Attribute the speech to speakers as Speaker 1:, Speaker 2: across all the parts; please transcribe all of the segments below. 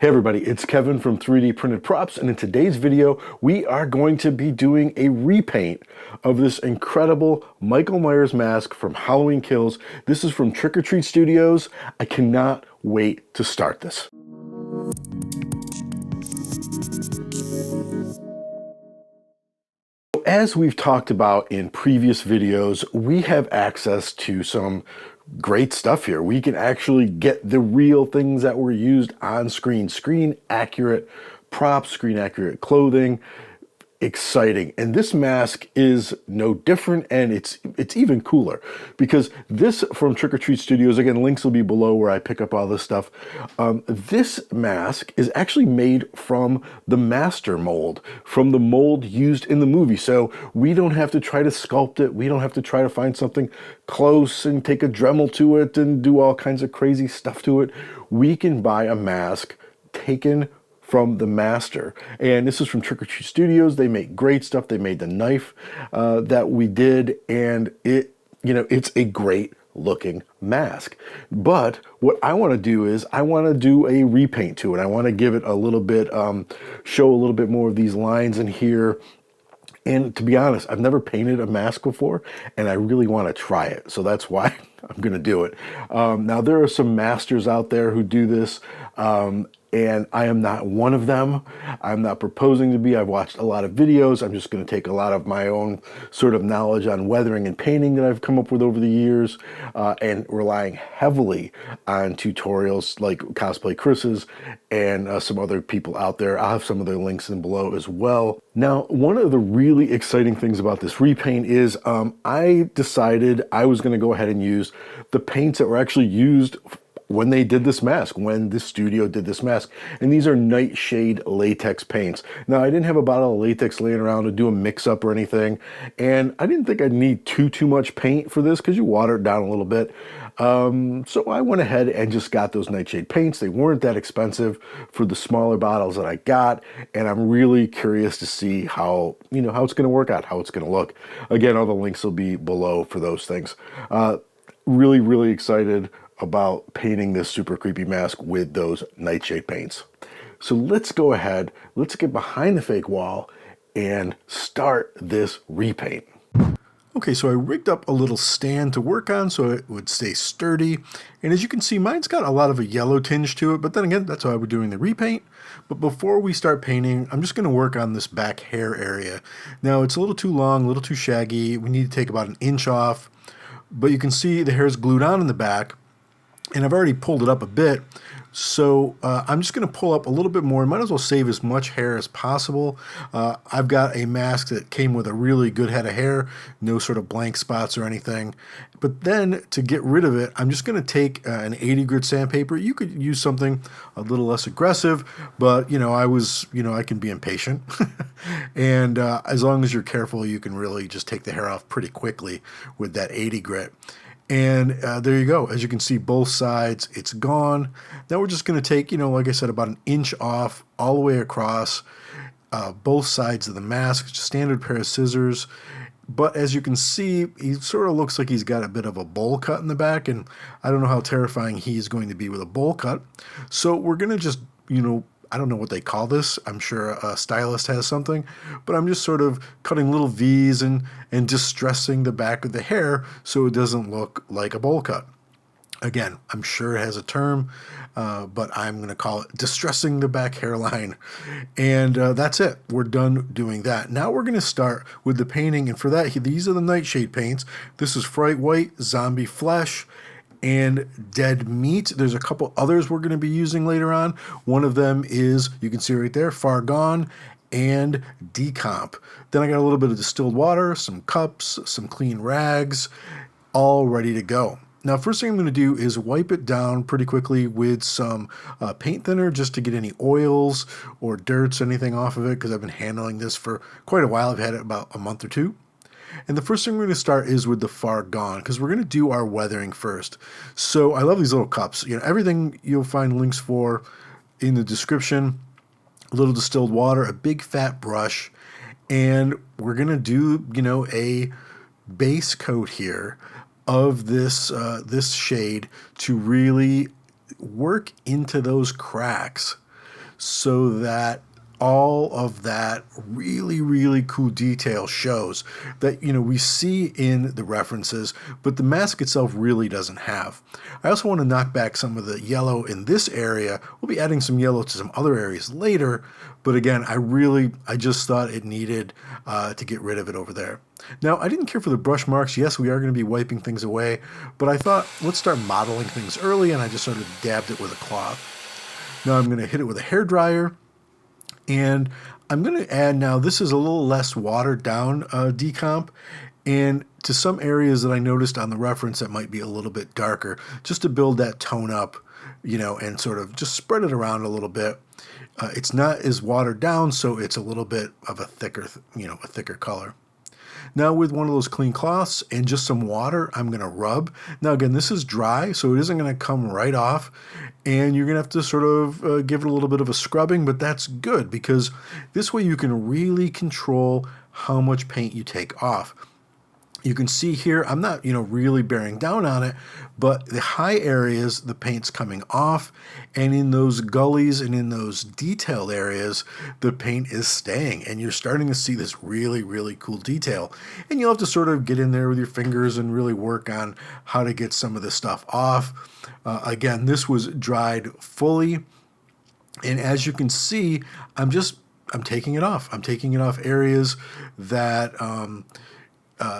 Speaker 1: Hey everybody, it's Kevin from 3D Printed Props, and in today's video, we are going to be doing a repaint of this incredible Michael Myers mask from Halloween Kills. This is from Trick or Treat Studios. I cannot wait to start this. As we've talked about in previous videos, we have access to some great stuff here. We can actually get the real things that were used on screen. Screen accurate props, screen accurate clothing. Exciting. And this mask is no different, and it's even cooler because this from Trick or Treat Studios, again, links will be below where I pick up all this stuff. This mask is actually made from the master mold, from the mold used in the movie. So we don't have to try to sculpt it. We don't have to try to find something close and take a Dremel to it and do all kinds of crazy stuff to it. We can buy a mask taken from the master. And this is from Trick or Treat Studios. They make great stuff. They made the knife that we did, and it's a great looking mask. But what I want to do is I want to do a repaint to it. I want to give it a little bit, show a little bit more of these lines in here. And to be honest, I've never painted a mask before, and I really want to try it. So that's why I'm going to do it. Now, there are some masters out there who do this, and I am not one of them. I'm not proposing to be. I've watched a lot of videos. I'm just going to take a lot of my own sort of knowledge on weathering and painting that I've come up with over the years, and relying heavily on tutorials like Cosplay Chris's and some other people out there. I'll have some of their links in below as well. Now, one of the really exciting things about this repaint is I decided I was going to go ahead and use the paints that were actually used when they did this mask, when the studio did this mask. And these are Nightshade latex paints. Now, I didn't have a bottle of latex laying around to do a mix-up or anything, and I didn't think I'd need too much paint for this because you water it down a little bit. So I went ahead and just got those Nightshade paints. They weren't that expensive for the smaller bottles that I got, and I'm really curious to see how it's going to work out, how it's going to look. Again, all the links will be below for those things. Really excited about painting this super creepy mask with those Nightshade paints. So let's go ahead, let's get behind the fake wall and start this repaint. Okay, so I rigged up a little stand to work on so it would stay sturdy. And as you can see, mine's got a lot of a yellow tinge to it, but then again, that's why we're doing the repaint. But before we start painting, I'm just gonna work on this back hair area. Now, it's a little too long, a little too shaggy. We need to take about 1 inch off, but you can see the hair is glued on in the back. And I've already pulled it up a bit, so I'm just going to pull up a little bit more. I might as well save as much hair as possible. I've got a mask that came with a really good head of hair, no sort of blank spots or anything. But then to get rid of it, I'm just going to take an 80 grit sandpaper. You could use something a little less aggressive, but I can be impatient. And as long as you're careful, you can really just take the hair off pretty quickly with that 80 grit. And there you go. As you can see, both sides, it's gone. Now we're just going to take, like I said, about 1 inch off all the way across both sides of the mask. Just a standard pair of scissors. But as you can see, he sort of looks like he's got a bit of a bowl cut in the back, and I don't know how terrifying he's going to be with a bowl cut. So we're going to just, I don't know what they call this. I'm sure a stylist has something, but I'm just sort of cutting little V's and distressing the back of the hair so it doesn't look like a bowl cut. Again, I'm sure it has a term, but I'm going to call it distressing the back hairline. And that's it. We're done doing that. Now we're going to start with the painting, and for that, these are the Nightshade paints. This is Fright White, Zombie Flesh, and Dead Meat. There's a couple others we're going to be using later on. One of them is, you can see right there, Far Gone and Decomp. Then I got a little bit of distilled water, some cups, some clean rags, all ready to go. Now, first thing I'm going to do is wipe it down pretty quickly with some paint thinner just to get any oils or dirts, anything off of it, because I've been handling this for quite a while. I've had it about a month or two. And the first thing we're going to start is with the Far Gone, because we're going to do our weathering first. So I love these little cups. everything you'll find links for in the description. A little distilled water, a big fat brush, and we're going to do, a base coat here of this this shade to really work into those cracks. so that all of that really, really cool detail shows that, we see in the references, but the mask itself really doesn't have. I also want to knock back some of the yellow in this area. We'll be adding some yellow to some other areas later, but again, I just thought it needed to get rid of it over there. Now, I didn't care for the brush marks. Yes, we are going to be wiping things away, but I thought, let's start modeling things early, and I just sort of dabbed it with a cloth. Now I'm going to hit it with a hairdryer, and I'm going to add, now this is a little less watered down Decomp, and to some areas that I noticed on the reference that might be a little bit darker, just to build that tone up, and sort of just spread it around a little bit. It's not as watered down, so it's a little bit of a thicker, a thicker color. Now with one of those clean cloths and just some water, I'm going to rub. Now again, this is dry, so it isn't going to come right off, and you're going to have to sort of give it a little bit of a scrubbing, but that's good because this way you can really control how much paint you take off. You can see here, I'm not, really bearing down on it, but the high areas, the paint's coming off, and in those gullies and in those detailed areas, the paint is staying, and you're starting to see this really, really cool detail. And you'll have to sort of get in there with your fingers and really work on how to get some of this stuff off. Again, this was dried fully, and as you can see, I'm taking it off. I'm taking it off areas that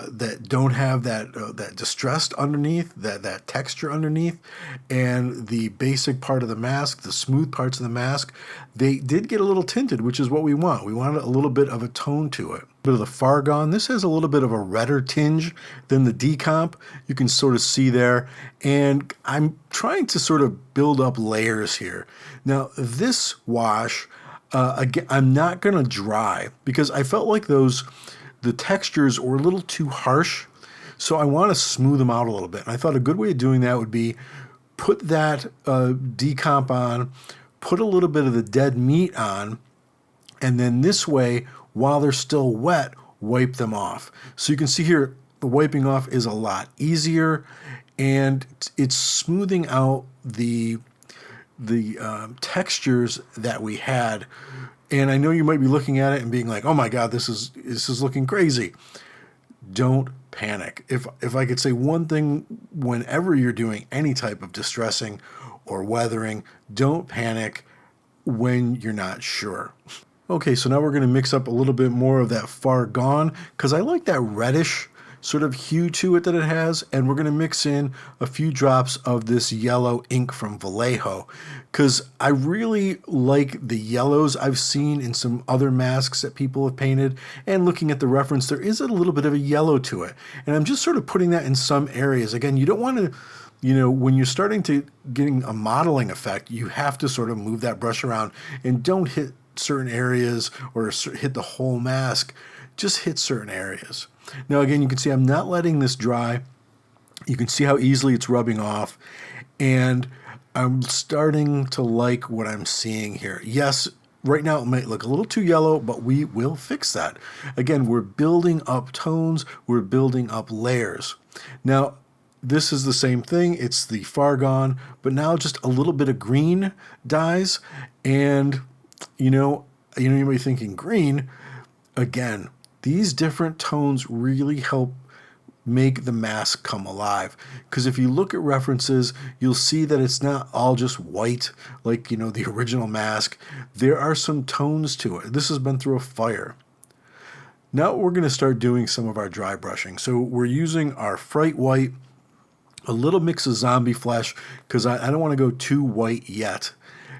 Speaker 1: that don't have that distressed underneath, that texture underneath, and the basic part of the mask, the smooth parts of the mask, they did get a little tinted, which is what we want. We wanted a little bit of a tone to it. Bit of the Far Gone. This has a little bit of a redder tinge than the Decomp. You can sort of see there, and I'm trying to sort of build up layers here. Now this wash, again, I'm not going to dry because I felt like the textures were a little too harsh, so I want to smooth them out a little bit. And I thought a good way of doing that would be put that Decomp on, put a little bit of the dead meat on, and then this way, while they're still wet, wipe them off. So you can see here, the wiping off is a lot easier, and it's smoothing out the textures that we had. And I know you might be looking at it and being like, oh my God, this is looking crazy. Don't panic. If I could say one thing whenever you're doing any type of distressing or weathering, don't panic when you're not sure. Okay, so now we're going to mix up a little bit more of that Far Gone because I like that reddish sort of hue to it that it has, and we're going to mix in a few drops of this yellow ink from Vallejo because I really like the yellows I've seen in some other masks that people have painted, and looking at the reference, there is a little bit of a yellow to it, and I'm just sort of putting that in some areas. Again, you don't want to, when you're starting to getting a modeling effect, you have to sort of move that brush around and don't hit certain areas or hit the whole mask, just hit certain areas. Now again, you can see I'm not letting this dry. You can see how easily it's rubbing off, and I'm starting to like what I'm seeing here. Yes, right now it might look a little too yellow, but we will fix that. Again, we're building up tones, we're building up layers. Now, this is the same thing. It's the Far Gone, but now just a little bit of green dyes, and you might be thinking green. Again, these different tones really help make the mask come alive. Because if you look at references, you'll see that it's not all just white like, the original mask. There are some tones to it. This has been through a fire. Now we're going to start doing some of our dry brushing. So we're using our Fright White, a little mix of zombie flesh, because I don't want to go too white yet.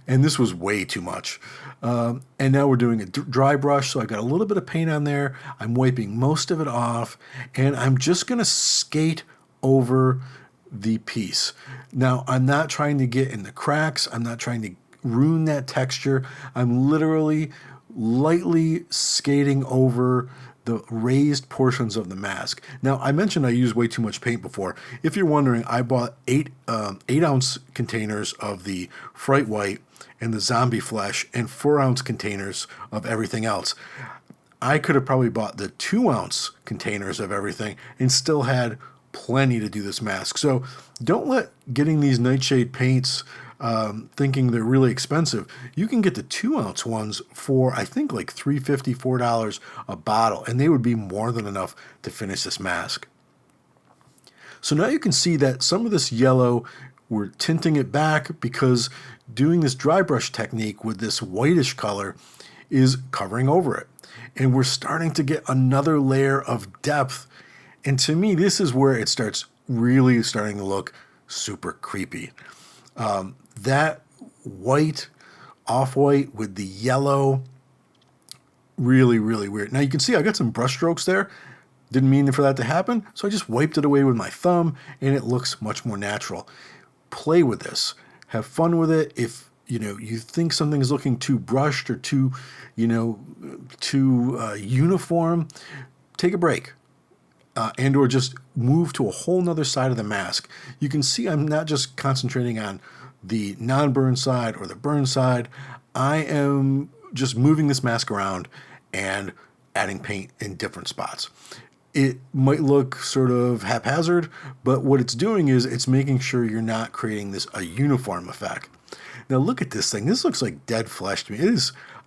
Speaker 1: And this was way too much. And now we're doing a dry brush, so I got a little bit of paint on there. I'm wiping most of it off, and I'm just going to skate over the piece. Now, I'm not trying to get in the cracks. I'm not trying to ruin that texture. I'm literally lightly skating over the raised portions of the mask. Now, I mentioned I used way too much paint before. If you're wondering, I bought 8-ounce containers of the Fright White and the zombie flesh and 4-ounce containers of everything else. I could have probably bought the 2-ounce containers of everything and still had plenty to do this mask. So don't let getting these nightshade paints thinking they're really expensive. You can get the 2-ounce ones for, I think, like $3.50, $4 a bottle, and they would be more than enough to finish this mask. So now you can see that some of this yellow, we're tinting it back because doing this dry brush technique with this whitish color is covering over it. And we're starting to get another layer of depth. And to me, this is where it starts really starting to look super creepy. That white, off-white with the yellow, really, really weird. Now you can see I got some brush strokes there. Didn't mean for that to happen, so I just wiped it away with my thumb, and it looks much more natural. Play with this. Have fun with it. If you think something is looking too brushed or too uniform, take a break. And or just move to a whole nother side of the mask. You can see I'm not just concentrating on the non-burn side or the burn side. I am just moving this mask around and adding paint in different spots. It might look sort of haphazard, but what it's doing is it's making sure you're not creating a uniform effect. Now look at this thing. This looks like dead flesh to me.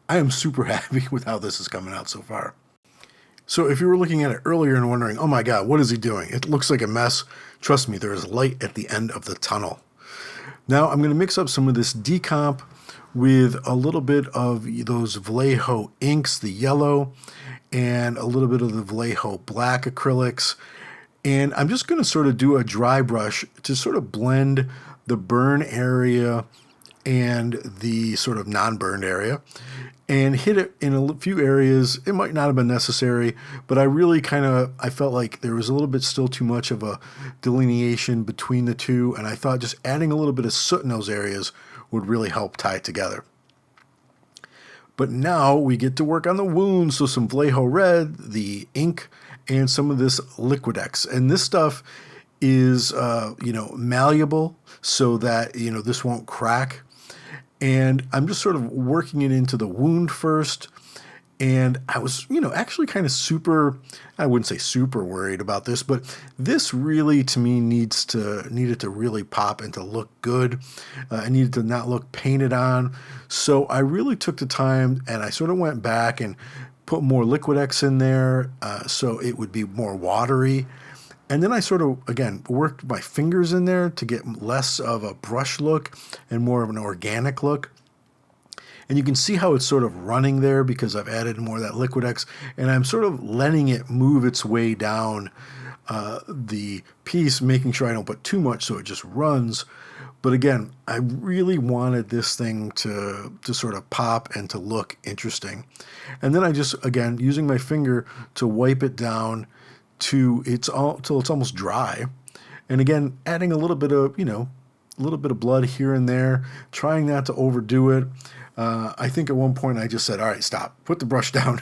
Speaker 1: I am super happy with how this is coming out so far. So if you were looking at it earlier and wondering, oh my God, what is he doing? It looks like a mess. Trust me, there is light at the end of the tunnel. Now I'm going to mix up some of this Decomp with a little bit of those Vallejo inks, the yellow, and a little bit of the Vallejo black acrylics. And I'm just going to sort of do a dry brush to sort of blend the burn area and the sort of non-burned area, and hit it in a few areas. It might not have been necessary, but I really I felt like there was a little bit still too much of a delineation between the two, and I thought just adding a little bit of soot in those areas would really help tie it together. But now we get to work on the wounds, so some Vallejo red, the ink, and some of this Liquidex. And this stuff is, malleable so that, this won't crack. And I'm just sort of working it into the wound first. And I was, actually kind of I wouldn't say super worried about this, but this really, to me, needed to really pop and to look good. It needed to not look painted on. So I really took the time and I sort of went back and put more Liquidex in there so it would be more watery. And then I sort of, again, worked my fingers in there to get less of a brush look and more of an organic look. And you can see how it's sort of running there because I've added more of that Liquidex, and I'm sort of letting it move its way down the piece, making sure I don't put too much so it just runs. But again, I really wanted this thing to sort of pop and to look interesting. And then I just, again, using my finger to wipe it down till it's almost dry. And again, adding a little bit of blood here and there, trying not to overdo it. I think at one point I just said, all right, stop, put the brush down.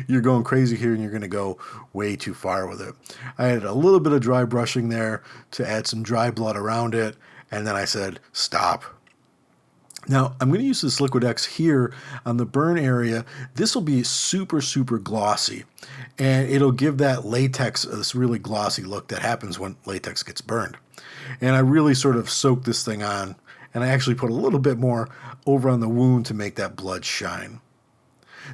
Speaker 1: You're going crazy here and you're going to go way too far with it. I added a little bit of dry brushing there to add some dry blood around it. And then I said, stop. Now I'm going to use this Liquidex here on the burn area. This will be super, super glossy, and it'll give that latex this really glossy look that happens when latex gets burned. And I really sort of soaked this thing on, and I actually put a little bit more over on the wound to make that blood shine.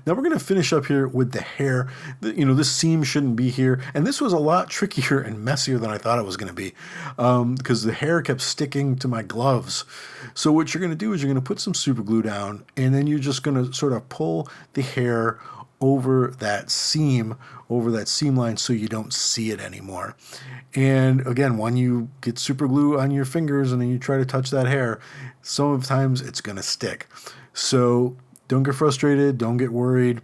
Speaker 1: Now we're going to finish up here with the hair. This seam shouldn't be here, and this was a lot trickier and messier than I thought it was going to be because the hair kept sticking to my gloves. So what you're going to do is you're going to put some super glue down, and then you're just going to sort of pull the hair over that seam line so you don't see it anymore. And again, when you get super glue on your fingers and then you try to touch that hair, sometimes it's going to stick. So don't get frustrated. Don't get worried.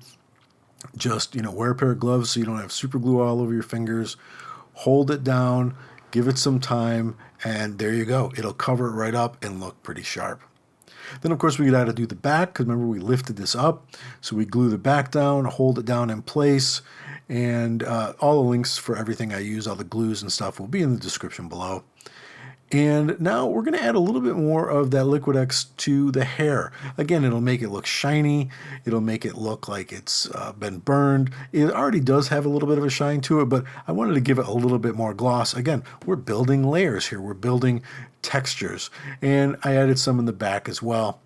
Speaker 1: Just, wear a pair of gloves so you don't have super glue all over your fingers. Hold it down, give it some time, and there you go. It'll cover it right up and look pretty sharp. Then, of course, we got to do the back because remember we lifted this up. So we glue the back down, hold it down in place, and all the links for everything I use, all the glues and stuff will be in the description below.
Speaker 2: And now we're going to add a little bit more of that Liquid X to the hair. Again, it'll make it look shiny. It'll make it look like it's been burned. It already does have a little bit of a shine to it, but I wanted to give it a little bit more gloss. Again, we're building layers here. We're building textures. And I added some in the back as well.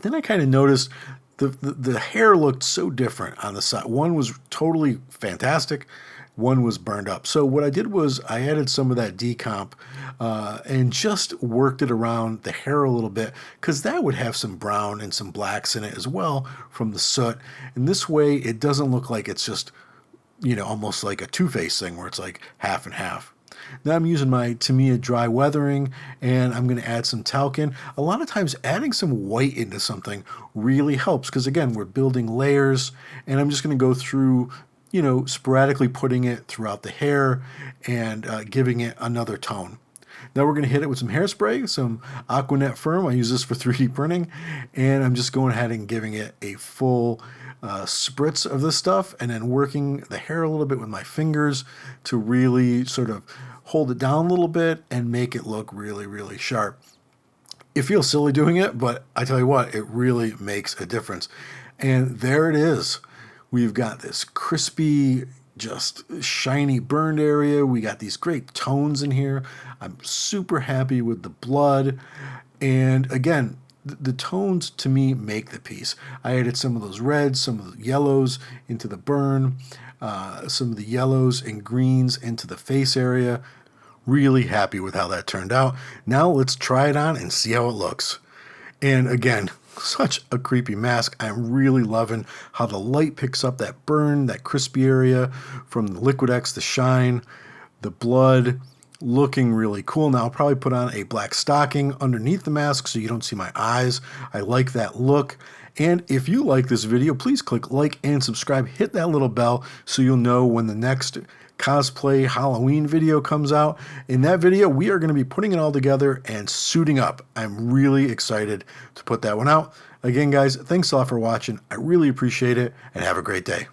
Speaker 2: Then I kind of noticed the hair looked so different on the side. One was totally fantastic. One was burned up. So what I did was I added some of that Decomp and just worked it around the hair a little bit, because that would have some brown and some blacks in it as well from the soot. And this way it doesn't look like it's just, almost like a two-face thing where it's like half and half. Now I'm using my Tamiya dry weathering, and I'm going to add some talc in. A lot of times adding some white into something really helps, because again, we're building layers, and I'm just going to go through, sporadically putting it throughout the hair and giving it another tone. Now we're going to hit it with some hairspray, some Aquanet Firm. I use this for 3D printing, and I'm just going ahead and giving it a full spritz of this stuff, and then working the hair a little bit with my fingers to really sort of hold it down a little bit and make it look really, really sharp. It feels silly doing it, but I tell you what, it really makes a difference. And there it is. We've got this crispy, just shiny burned area. We got these great tones in here. I'm super happy with the blood. And again, the tones to me make the piece. I added some of those reds, some of the yellows into the burn, some of the yellows and greens into the face area. Really happy with how that turned out. Now let's try it on and see how it looks. And again, such a creepy mask. I'm really loving how the light picks up that burn, that crispy area from the Liquid X, the shine, the blood. Looking really cool. Now I'll probably put on a black stocking underneath the mask so you don't see my eyes. I like that look. And if you like this video, please click like and subscribe. Hit that little bell so you'll know when the next cosplay Halloween video comes out. In that video, we are going to be putting it all together and suiting up. I'm really excited to put that one out. Again, guys, thanks a lot for watching. I really appreciate it, and have a great day.